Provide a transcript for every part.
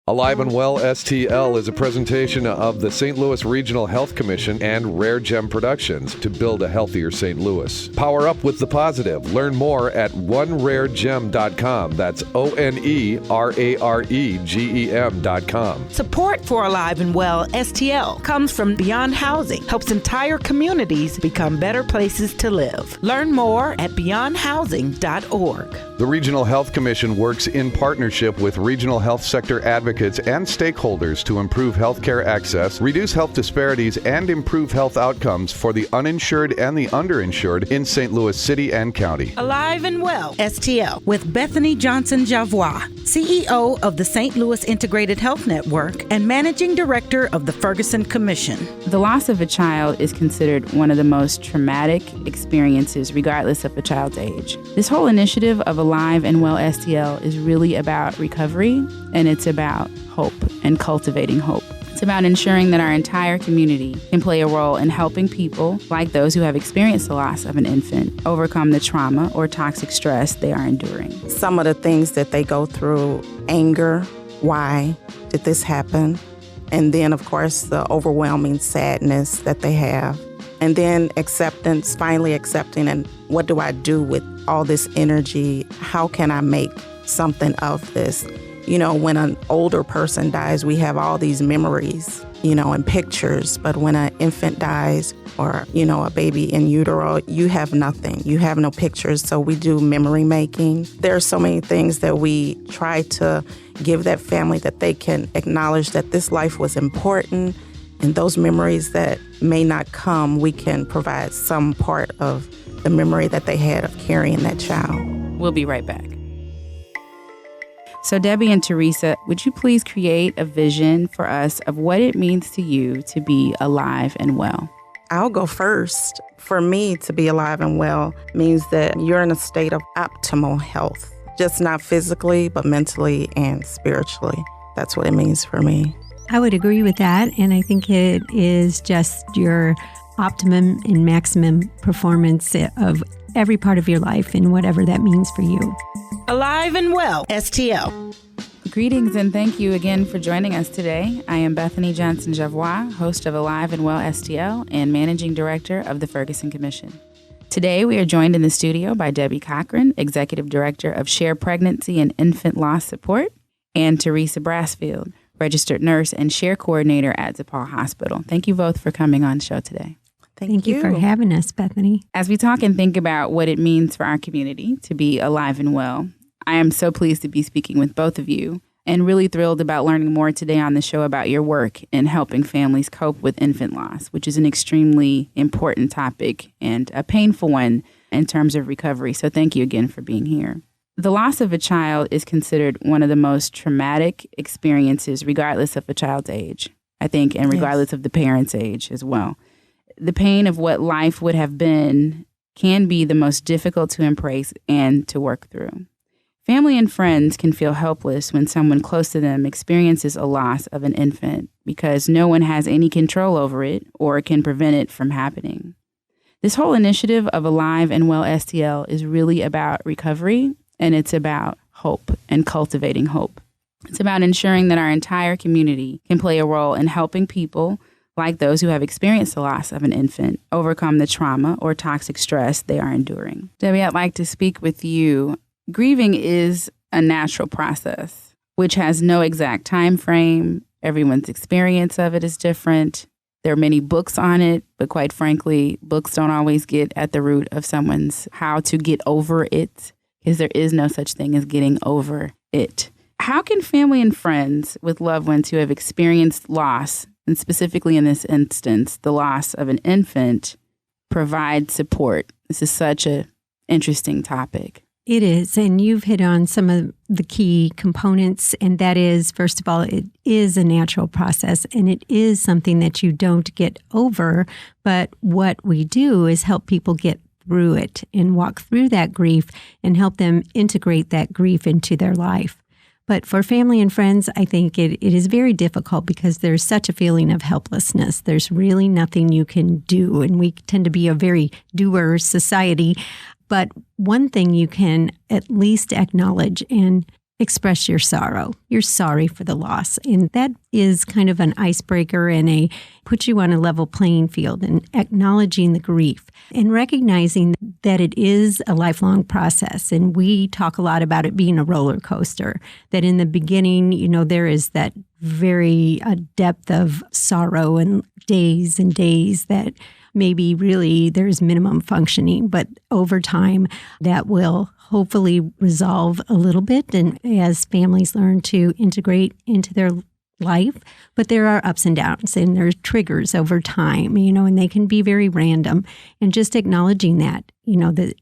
Alive and Well STL is a presentation of the St. Louis Regional Health Commission and Rare Gem Productions to build a healthier St. Louis. Power up with the positive. Learn more at oneraregem.com. That's ONERAREGEM.com. Support for Alive and Well STL comes from Beyond Housing, helps entire communities become better places to live. Learn more at beyondhousing.org. The Regional Health Commission works in partnership with regional health sector advocates and stakeholders to improve healthcare access, reduce health disparities, and improve health outcomes for the uninsured and the underinsured in St. Louis City and County. Alive and Well STL with Bethany Johnson-Javois, CEO of the St. Louis Integrated Health Network and Managing Director of the Ferguson Commission. The loss of a child is considered one of the most traumatic experiences, regardless of a child's age. This whole initiative of Alive and Well STL is really about recovery, and it's about hope and cultivating hope. It's about ensuring that our entire community can play a role in helping people like those who have experienced the loss of an infant overcome the trauma or toxic stress they are enduring. Some of the things that they go through: anger, why did this happen? And then, of course, the overwhelming sadness that they have. And then acceptance, finally accepting, and what do I do with all this energy? How can I make something of this? You know, when an older person dies, we have all these memories, and pictures. But when an infant dies or, a baby in utero, you have nothing. You have no pictures. So we do memory making. There are so many things that we try to give that family that they can acknowledge that this life was important. And those memories that may not come, we can provide some part of the memory that they had of carrying that child. We'll be right back. So Debbie and Teresa, would you please create a vision for us of what it means to you to be alive and well? I'll go first. For me, to be alive and well means that you're in a state of optimal health, just not physically, but mentally and spiritually. That's what it means for me. I would agree with that, and I think it is just your optimum and maximum performance of every part of your life and whatever that means for you. Alive and Well STL. Greetings and thank you again for joining us today. I am Bethany Johnson-Javois, host of Alive and Well STL and Managing Director of the Ferguson Commission. Today we are joined in the studio by Debbie Cochran, Executive Director of Shared Pregnancy and Infant Loss Support, and Teresa Brassfield, Registered Nurse and Share Coordinator at DePaul Hospital. Thank you both for coming on the show today. Thank you for having us, Bethany. As we talk and think about what it means for our community to be alive and well, I am so pleased to be speaking with both of you and really thrilled about learning more today on the show about your work in helping families cope with infant loss, which is an extremely important topic and a painful one in terms of recovery. So thank you again for being here. The loss of a child is considered one of the most traumatic experiences, regardless of a child's age, I think, and regardless of the parent's age as well. The pain of what life would have been can be the most difficult to embrace and to work through. Family and friends can feel helpless when someone close to them experiences a loss of an infant because no one has any control over it or can prevent it from happening. This whole initiative of Alive and Well STL is really about recovery, and it's about hope and cultivating hope. It's about ensuring that our entire community can play a role in helping people like those who have experienced the loss of an infant overcome the trauma or toxic stress they are enduring. Debbie, I'd like to speak with you. Grieving is a natural process, which has no exact time frame. Everyone's experience of it is different. There are many books on it, but quite frankly, books don't always get at the root of someone's how to get over it, because there is no such thing as getting over it. How can family and friends with loved ones who have experienced loss, and specifically in this instance, the loss of an infant, provide support? This is such an interesting topic. It is, and you've hit on some of the key components, and that is, first of all, it is a natural process, and it is something that you don't get over, but what we do is help people get through it and walk through that grief and help them integrate that grief into their life. But for family and friends, I think it is very difficult because there's such a feeling of helplessness. There's really nothing you can do, and we tend to be a very doer society. But one thing you can at least acknowledge and express your sorrow. You're sorry for the loss. And that is kind of an icebreaker and puts you on a level playing field and acknowledging the grief and recognizing that it is a lifelong process. And we talk a lot about it being a roller coaster, that in the beginning, there is that very depth of sorrow and days that maybe really there's minimum functioning, but over time that will hopefully resolve a little bit, and as families learn to integrate into their life. But there are ups and downs, and there's triggers over time, and they can be very random. And just acknowledging that,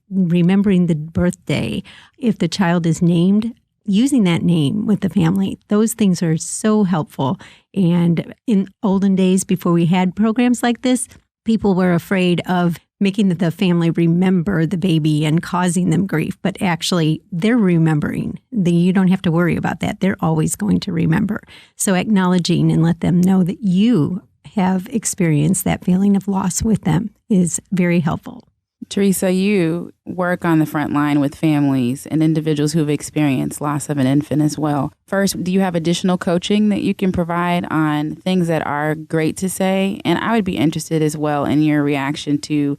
remembering the birthday, if the child is named, using that name with the family, those things are so helpful. And in olden days, before we had programs like this, people were afraid of making the family remember the baby and causing them grief, but actually they're remembering. You don't have to worry about that. They're always going to remember. So acknowledging and let them know that you have experienced that feeling of loss with them is very helpful. Teresa, you work on the front line with families and individuals who have experienced loss of an infant as well. First, do you have additional coaching that you can provide on things that are great to say? And I would be interested as well in your reaction to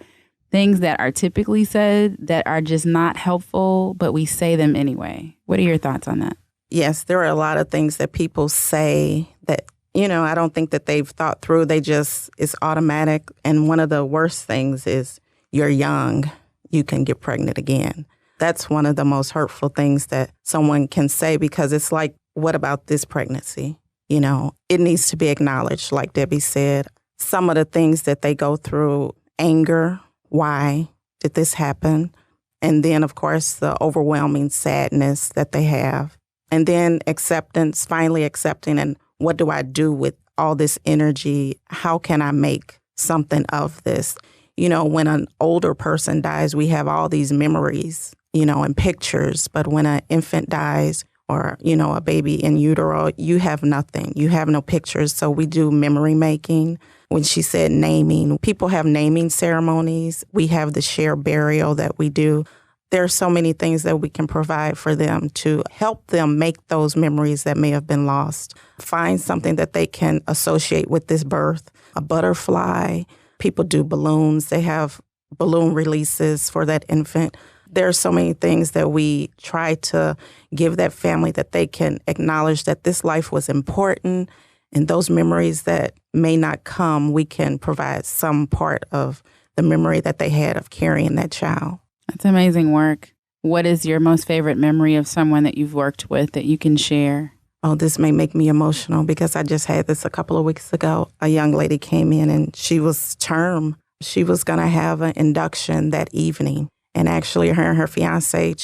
things that are typically said that are just not helpful, but we say them anyway. What are your thoughts on that? Yes, there are a lot of things that people say that, I don't think that they've thought through. It's automatic. And one of the worst things is, you're young, you can get pregnant again. That's one of the most hurtful things that someone can say, because it's like, what about this pregnancy? It needs to be acknowledged, like Debbie said. Some of the things that they go through, anger, why did this happen? And then, of course, the overwhelming sadness that they have. And then acceptance, finally accepting, and what do I do with all this energy? How can I make something of this? When an older person dies, we have all these memories, and pictures. But when an infant dies or, a baby in utero, you have nothing. You have no pictures. So we do memory making. When she said naming, people have naming ceremonies. We have the shared burial that we do. There are so many things that we can provide for them to help them make those memories that may have been lost. Find something that they can associate with this birth, a butterfly. People do balloons. They have balloon releases for that infant. There are so many things that we try to give that family that they can acknowledge that this life was important. And those memories that may not come, we can provide some part of the memory that they had of carrying that child. That's amazing work. What is your most favorite memory of someone that you've worked with that you can share? Oh, this may make me emotional because I just had this a couple of weeks ago. A young lady came in and she was term. She was going to have an induction that evening. And actually her and her fiance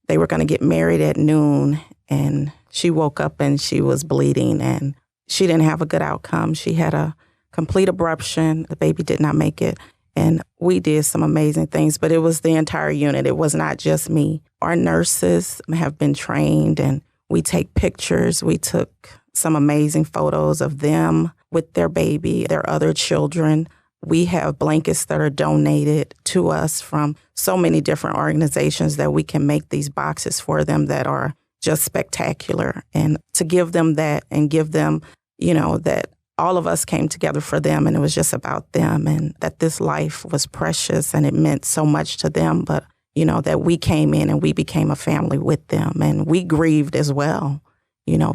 they were going to get married at noon. And she woke up and she was bleeding and she didn't have a good outcome. She had a complete abruption. The baby did not make it. And we did some amazing things, but it was the entire unit. It was not just me. Our nurses have been trained and we take pictures. We took some amazing photos of them with their baby, their other children. We have blankets that are donated to us from so many different organizations that we can make these boxes for them that are just spectacular. And to give them that and give them, that all of us came together for them and it was just about them and that this life was precious and it meant so much to them. But that we came in and we became a family with them and we grieved as well,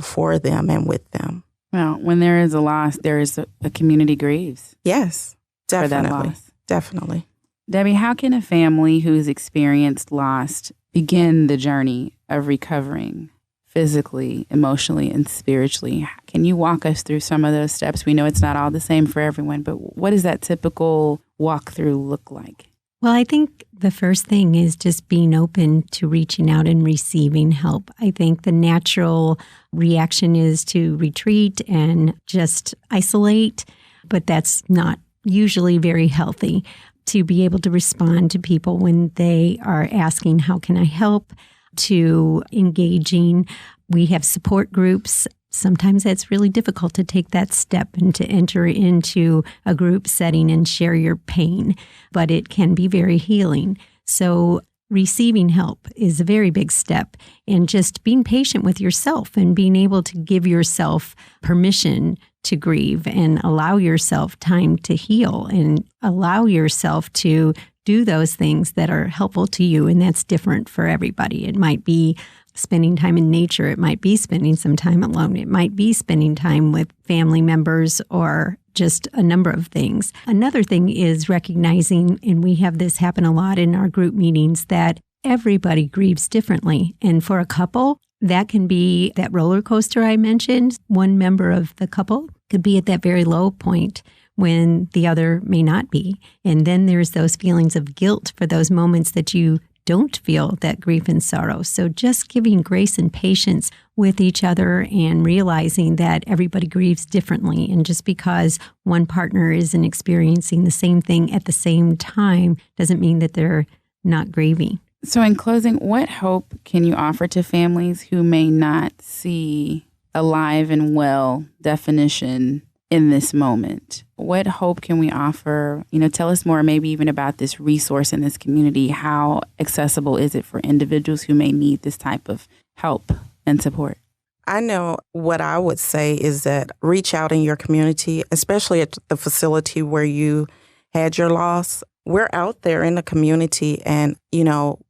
for them and with them. Well, when there is a loss, there is a community grieves. Yes, definitely. For that loss. Definitely. Debbie, how can a family who's experienced loss begin the journey of recovering physically, emotionally, and spiritually? Can you walk us through some of those steps? We know it's not all the same for everyone, but what does that typical walkthrough look like? Well, I think the first thing is just being open to reaching out and receiving help. I think the natural reaction is to retreat and just isolate, but that's not usually very healthy. To be able to respond to people when they are asking, how can I help? To engaging. We have support groups. Sometimes it's really difficult to take that step and to enter into a group setting and share your pain, but it can be very healing. So receiving help is a very big step. And just being patient with yourself and being able to give yourself permission to grieve and allow yourself time to heal and allow yourself to do those things that are helpful to you. And that's different for everybody. It might be spending time in nature. It might be spending some time alone. It might be spending time with family members or just a number of things. Another thing is recognizing, and we have this happen a lot in our group meetings, that everybody grieves differently. And for a couple, that can be that roller coaster I mentioned. One member of the couple could be at that very low point when the other may not be. And then there's those feelings of guilt for those moments that you don't feel that grief and sorrow. So just giving grace and patience with each other and realizing that everybody grieves differently. And just because one partner isn't experiencing the same thing at the same time doesn't mean that they're not grieving. So in closing, what hope can you offer to families who may not see alive and well definition in this moment? What hope can we offer? Tell us more maybe even about this resource in this community. How accessible is it for individuals who may need this type of help and support? I know what I would say is that reach out in your community, especially at the facility where you had your loss. We're out there in the community and,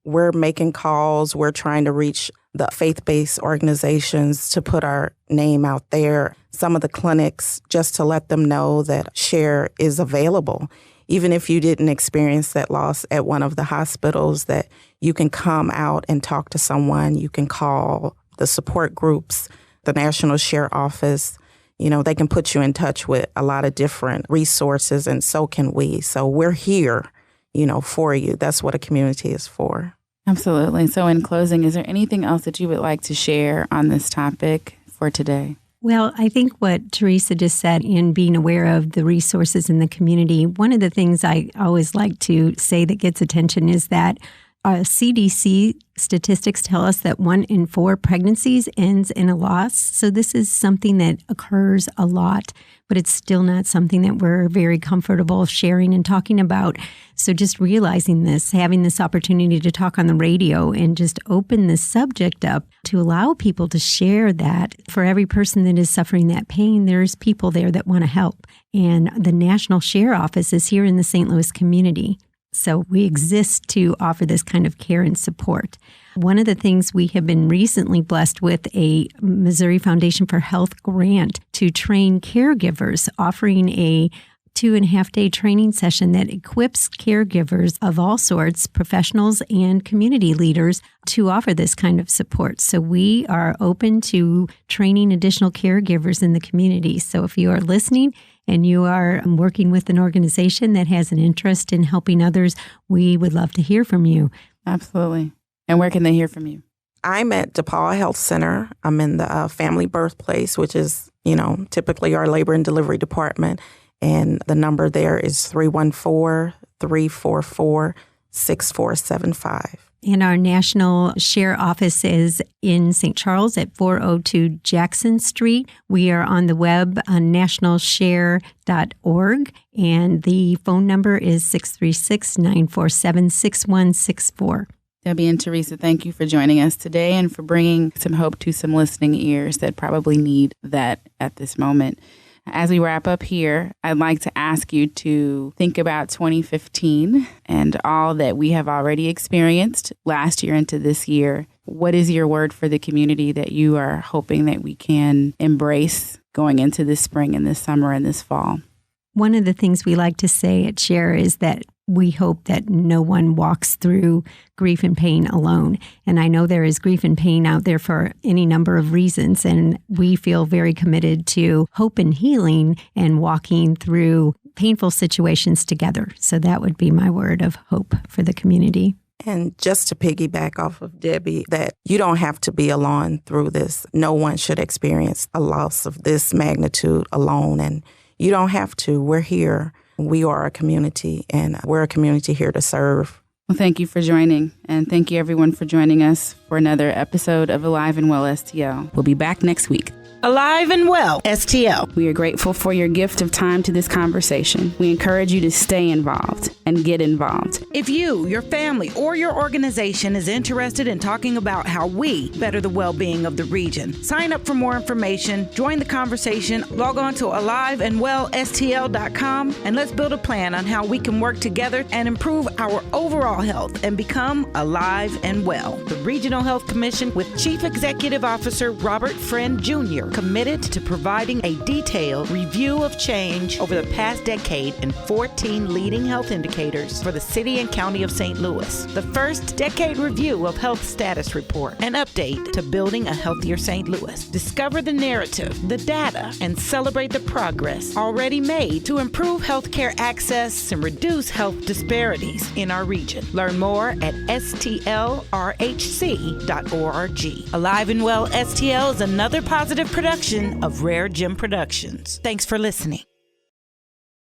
we're making calls. We're trying to reach the faith-based organizations to put our name out there. Some of the clinics, just to let them know that SHARE is available. Even if you didn't experience that loss at one of the hospitals, that you can come out and talk to someone. You can call the support groups, the National SHARE office. They can put you in touch with a lot of different resources, and so can we. So we're here, for you. That's what a community is for. Absolutely. So in closing, is there anything else that you would like to share on this topic for today? Well, I think what Teresa just said in being aware of the resources in the community, one of the things I always like to say that gets attention is that CDC statistics tell us that 1 in 4 pregnancies ends in a loss. So this is something that occurs a lot, but it's still not something that we're very comfortable sharing and talking about. So just realizing this, having this opportunity to talk on the radio and just open this subject up to allow people to share that. For every person that is suffering that pain, there's people there that want to help. And the National SHARE office is here in the St. Louis community. So we exist to offer this kind of care and support. One of the things we have been recently blessed with a Missouri Foundation for Health grant to train caregivers, offering a 2.5-day training session that equips caregivers of all sorts, professionals and community leaders, to offer this kind of support. So we are open to training additional caregivers in the community. So if you are listening and you are working with an organization that has an interest in helping others, we would love to hear from you. Absolutely. And where can they hear from you? I'm at DePaul Health Center. I'm in the family birthplace, which is, typically our labor and delivery department. And the number there is 314-344-6475. And our National SHARE office is in St. Charles at 402 Jackson Street. We are on the web on nationalshare.org, and the phone number is 636-947-6164. Debbie and Teresa, thank you for joining us today and for bringing some hope to some listening ears that probably need that at this moment. As we wrap up here, I'd like to ask you to think about 2015 and all that we have already experienced last year into this year. What is your word for the community that you are hoping that we can embrace going into this spring and this summer and this fall? One of the things we like to say at SHARE is that we hope that no one walks through grief and pain alone. And I know there is grief and pain out there for any number of reasons. And we feel very committed to hope and healing and walking through painful situations together. So that would be my word of hope for the community. And just to piggyback off of Debbie, that you don't have to be alone through this. No one should experience a loss of this magnitude alone. And you don't have to. We're here. We are a community, and we're a community here to serve. Well, thank you for joining, and thank you everyone for joining us for another episode of Alive and Well STL. We'll be back next week. Alive and Well, STL. We are grateful for your gift of time to this conversation. We encourage you to stay involved and get involved. If you, your family, or your organization is interested in talking about how we better the well-being of the region, sign up for more information, join the conversation, log on to aliveandwellstl.com, and let's build a plan on how we can work together and improve our overall health and become alive and well. The Regional Health Commission with Chief Executive Officer Robert Friend Jr. committed to providing a detailed review of change over the past decade in 14 leading health indicators for the city and county of St. Louis. The first decade review of health status report, an update to building a healthier St. Louis. Discover the narrative, the data, and celebrate the progress already made to improve healthcare access and reduce health disparities in our region. Learn more at stlrhc.org. Alive and Well STL is another positive production of Rare Gem Productions. Thanks for listening.